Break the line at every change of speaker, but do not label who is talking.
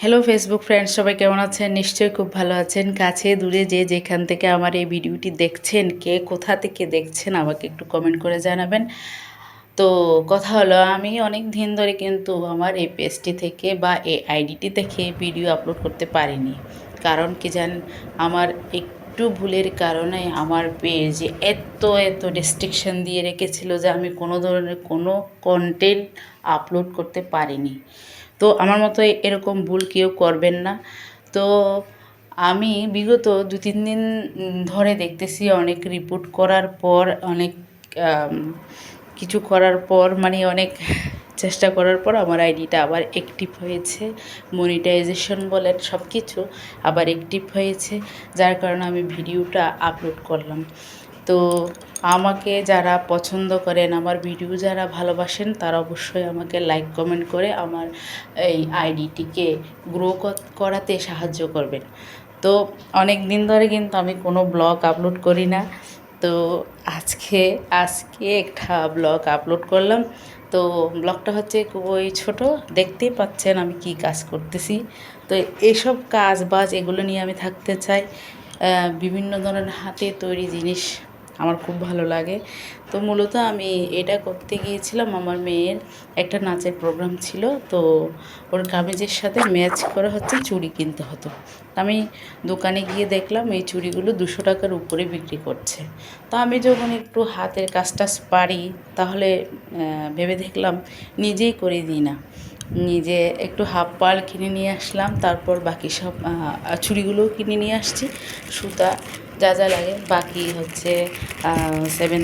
Hello Facebook friends, সবাই কেমন আছেন? নিশ্চয়ই খুব ভালো আছেন। কাছে দূরে যে যেখান থেকে আমার এই ভিডিওটি দেখছেন, কে কোথা থেকে দেখছেন আমাকে একটু কমেন্ট করে জানাবেন। তো কথা হলো, আমি অনেক দিন ধরে কিন্তু আমার এই পেজটি থেকে বা এই আইডিটি থেকে ভিডিও আপলোড করতে পারিনি। কারণ কি জানেন, আমার একটু ভুলের কারণে আমার পেজে এত রেস্ট্রিকশন দিয়ে রেখেছিল যে আমি কোনো ধরনের কোনো কন্টেন্ট আপলোড করতে পারিনি। তো আমার মতো এরকম ভুল কেউ করবেন না। তো আমি বিগত 2-3 দিন ধরে দেখতেছি, অনেক রিপোর্ট করার পর, অনেক কিছু করার পর, মানে অনেক চেষ্টা করার পর আমার আইডিটা আবার অ্যাক্টিভ হয়েছে। মনিটাইজেশন বলেন, সব কিছু আবার অ্যাক্টিভ হয়েছে, যার কারণে আমি ভিডিওটা আপলোড করলাম। তো আমাকে যারা পছন্দ করেন, আমার ভিডিও যারা ভালোবাসেন, তারা অবশ্যই আমাকে লাইক কমেন্ট করে আমার এই আইডিটিকে গ্রো করাতে সাহায্য করবেন। তো অনেক দিন ধরে কিন্তু আমি কোনো ব্লগ আপলোড করি না। তো আজকে আজকে একটা ব্লগ আপলোড করলাম। তো ব্লগটা হচ্ছে খুবই ছোট, দেখতেই পাচ্ছেন আমি কি কাজ করতেছি। তো এইসব কাজ বাজ এগুলো নিয়ে আমি থাকতে চাই। বিভিন্ন ধরনের হাতে তৈরি জিনিস আমার খুব ভালো লাগে। তো মূলত আমি এটা করতে গিয়েছিলাম, আমার মেয়ের একটা নাচের প্রোগ্রাম ছিল। তো ওর কামিজের সাথে ম্যাচ করে হচ্ছে চুড়ি কিনতে হতো। আমি দোকানে গিয়ে দেখলাম এই চুড়িগুলো 200 টাকার উপরে বিক্রি করছে। তো আমি যখন একটু হাতের কাজটা পারি, তাহলে ভেবে দেখলাম নিজেই করে দিই না। নিজে একটু হাফ পাল কিনে নিয়ে আসলাম, তারপর বাকি সব চুড়িগুলোও কিনে নিয়ে আসছি, সুতা যা যা লাগে। বাকি হচ্ছে 7,000